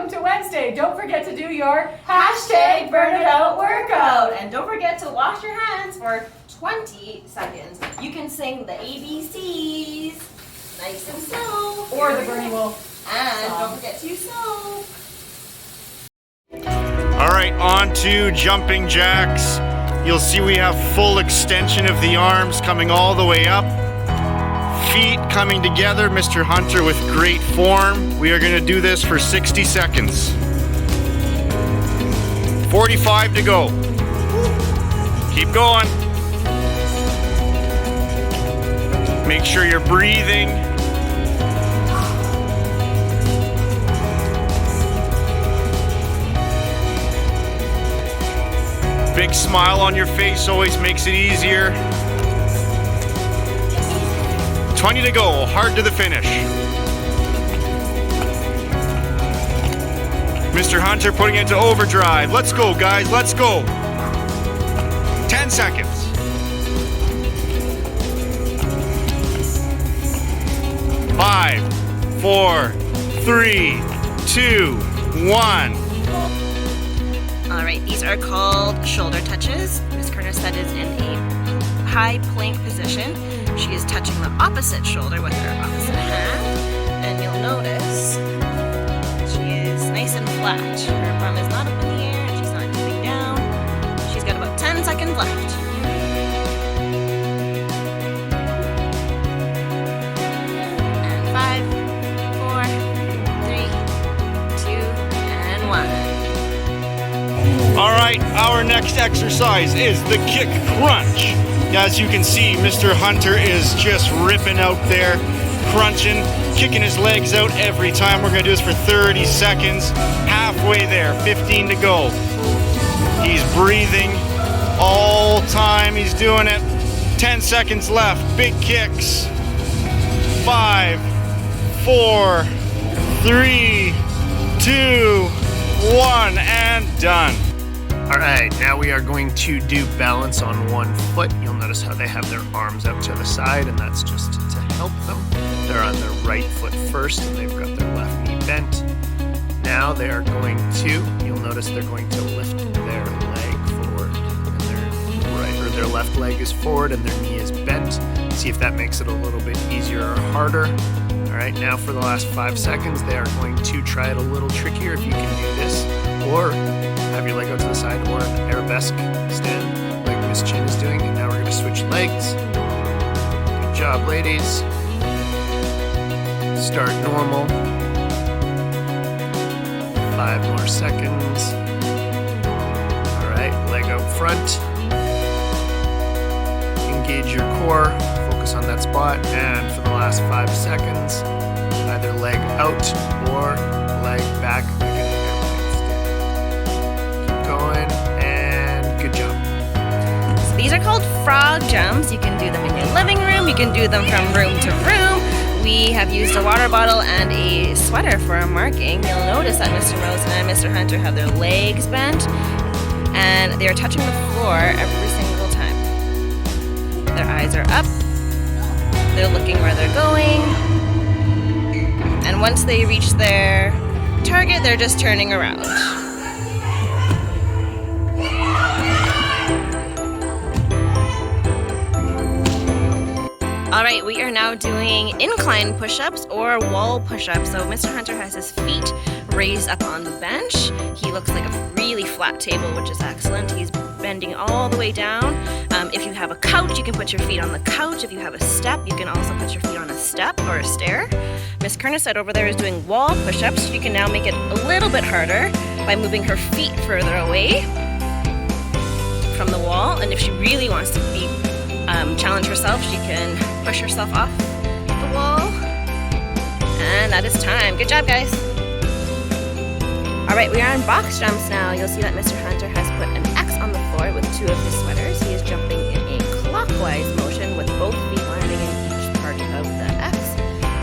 welcome to Wednesday. Don't forget to do your hashtag Burn It Out workout. And don't forget to wash your hands for 20 seconds. You can sing the ABCs nice and slow. Or the Bernie Wolf And song. don't forget to use soap. All right, on to jumping jacks. You'll see we have full extension of the arms coming all the way up. Feet coming together. Mr. Hunter with great form. We are going to do this for 60 seconds. 45 to go. Keep going. Make sure you're breathing. Big smile on your face always makes it easier. 20 to go, hard to the finish. Mr. Hunter putting it into overdrive. Let's go, guys, let's go. 10 seconds. 5, 4, 3, 2, 1. All right, these are called shoulder touches. Ms. Kernerstedt is in a high plank position. She is touching the opposite shoulder with her opposite hand. And you'll notice she is nice and flat. Her bum is not up in the air and she's not tipping down. She's got about 10 seconds left. And 5, 4, 3, 2, and 1. All right, our next exercise is the kick crunch. As you can see, Mr. Hunter is just ripping out there, crunching, kicking his legs out every time. We're gonna do this for 30 seconds. Halfway there, 15 to go. He's breathing all time, he's doing it. 10 seconds left, big kicks. 5, 4, 3, 2, 1, and done. All right, now we are going to do balance on one foot. You'll notice how they have their arms out to the side, and that's just to help them. They're on their right foot first, and they've got their left knee bent. Now they are going to, you'll notice they're going to lift their leg forward, and their left leg is forward, and their knee is bent. See if that makes it a little bit easier or harder. All right, now for the last 5 seconds, they are going to try it a little trickier if you can do this, or have your leg out to the side, or an arabesque stand like Miss Chin is doing. And now we're going to switch legs. Good job, ladies. Start normal. 5 more seconds. All right, leg out front. Engage your core. Focus on that spot. And for the last 5 seconds, either leg out or leg back. Going, and good job. So these are called frog jumps. You can do them in your living room. You can do them from room to room. We have used a water bottle and a sweater for our marking. You'll notice that Mr. Rosen and Mr. Hunter have their legs bent and they are touching the floor every single time. Their eyes are up. They're looking where they're going. And once they reach their target, they're just turning around. All right, we are now doing incline push-ups or wall push-ups. So Mr. Hunter has his feet raised up on the bench. He looks like a really flat table, which is excellent. He's bending all the way down. If you have a couch, you can put your feet on the couch. If you have a step, you can also put your feet on a step or a stair. Miss Kernerstedt over there is doing wall push-ups. She can now make it a little bit harder by moving her feet further away from the wall. And if she really wants to be challenge herself, she can push herself off the wall. And that is time. Good job, guys. All right, we are on box jumps now. You'll see that Mr. Hunter has put an X on the floor with 2 of his sweaters. He is jumping in a clockwise motion with both feet landing in each part of the X.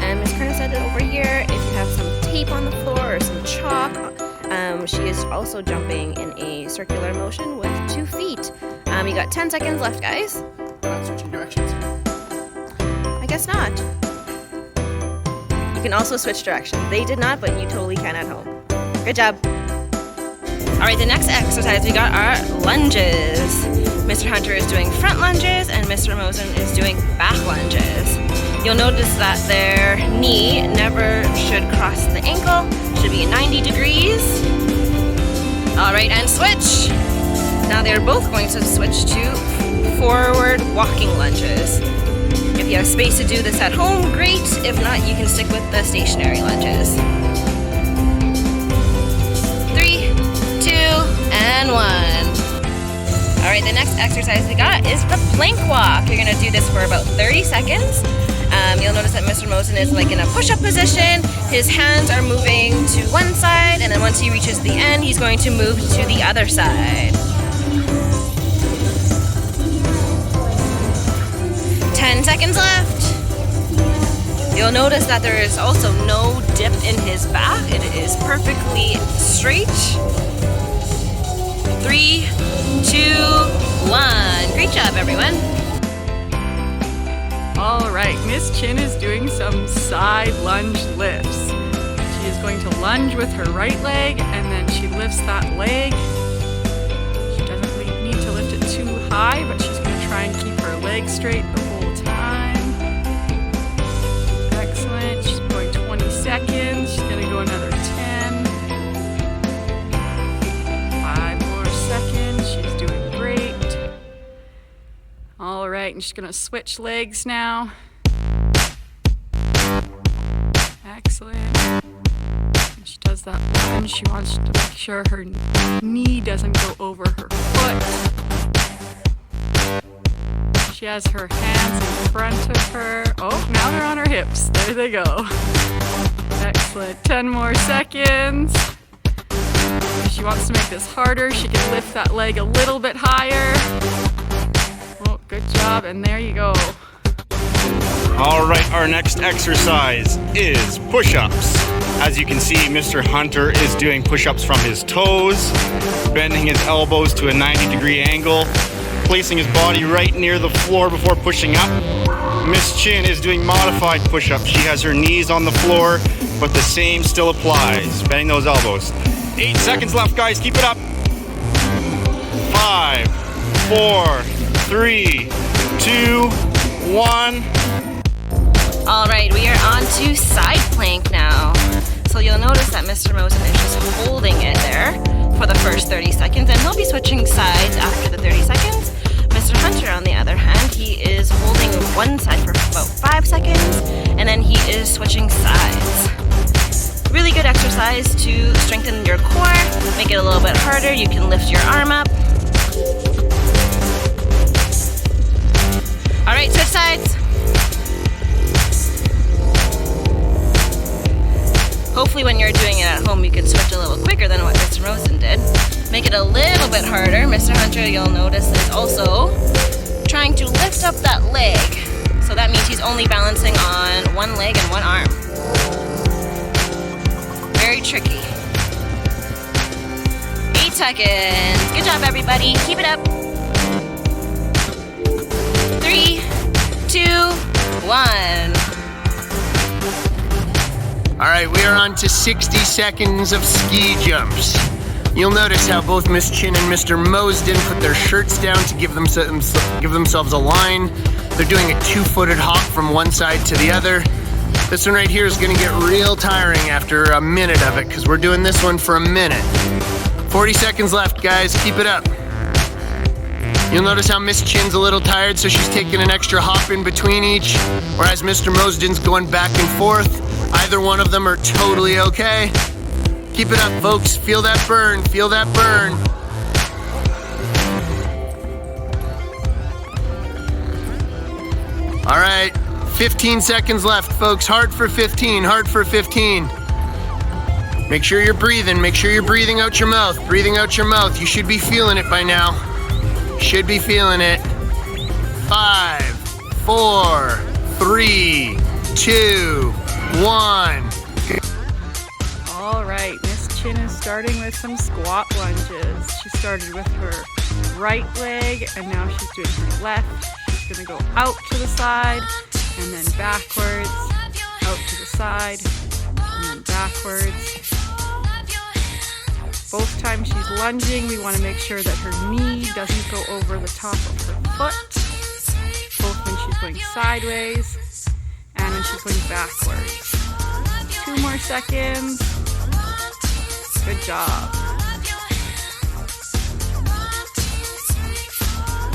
And Ms. Kernerstedt over here, if you have some tape on the floor or some chalk, she is also jumping in a circular motion with 2 feet. You got 10 seconds left, guys. Not switching directions. I guess not. You can also switch directions. They did not, but you totally can at home. Good job. All right, the next exercise we got are lunges. Mr. Hunter is doing front lunges and Mr. Mosen is doing back lunges. You'll notice that their knee never should cross the ankle, should be 90 degrees. All right, and switch. Now they're both going to switch to forward walking lunges. If you have space to do this at home, great. If not, you can stick with the stationary lunges. 3, 2, and 1. All right, the next exercise we got is the plank walk. You're gonna do this for about 30 seconds. You'll notice that Mr. Mosen is like in a push-up position. His hands are moving to one side, and then once he reaches the end, he's going to move to the other side. 10 seconds left. You'll notice that there is also no dip in his back. It is perfectly straight. 3, 2, 1. Great job, everyone. All right, Miss Chin is doing some side lunge lifts. She is going to lunge with her right leg, and then she lifts that leg. She doesn't need to lift it too high, but she's going to try and keep her leg straight the whole time. Excellent. She's going 20 seconds. She's going to go another 10. 5 more seconds. She's doing great. All right, and she's gonna switch legs now. Excellent. And she does that lunge. She wants to make sure her knee doesn't go over her foot. She has her hands in front of her. Oh, now they're on her hips. There they go. Excellent. 10 more seconds. If she wants to make this harder, she can lift that leg a little bit higher. Oh, good job, and there you go. All right, our next exercise is push-ups. As you can see, Mr. Hunter is doing push-ups from his toes, bending his elbows to a 90-degree angle, placing his body right near the floor before pushing up. Miss Chin is doing modified push-ups. She has her knees on the floor, but the same still applies, bending those elbows. 8 seconds left, guys. Keep it up. 5, 4, 3, 2, 1. All right, we are on to side plank now. So you'll notice that Mr. Mosen is just holding it there for the first 30 seconds, and he'll be switching sides after the 30 seconds. Mr. Hunter, on the other hand, he is holding one side for about 5 seconds, and then he is switching sides. Really good exercise to strengthen your core, make it a little bit harder. You can lift your arm up. All right, switch sides. Hopefully when you're doing it at home, you can switch a little quicker than what Mr. Mosen did. Make it a little bit harder. Mr. Hunter, you'll notice, is also trying to lift up that leg. So that means he's only balancing on one leg and one arm. Very tricky. 8 seconds. Good job, everybody. Keep it up. 3, 2, 1. All right, we are on to 60 seconds of ski jumps. You'll notice how both Miss Chin and Mr. Mosden put their shirts down to give themselves a line. They're doing a 2-footed hop from one side to the other. This one right here is gonna get real tiring after a minute of it, because we're doing this one for a minute. 40 seconds left, guys, keep it up. You'll notice how Miss Chin's a little tired, so she's taking an extra hop in between each, whereas Mr. Mosden's going back and forth. Either one of them are totally okay. Keep it up, folks. Feel that burn. Feel that burn. All right, 15 seconds left, folks. Hard for 15. Hard for 15. Make sure you're breathing. Make sure you're breathing out your mouth. Breathing out your mouth. You should be feeling it by now. Should be feeling it. 5, 4, 3, 2, 1. All right, Miss Chin is starting with some squat lunges. She started with her right leg, and now she's doing her left. She's gonna go out to the side, and then backwards, out to the side, and then backwards. Both times she's lunging, we want to make sure that her knee doesn't go over the top of her foot. Both when she's going sideways and when she's going backwards. 2 more seconds. Good job.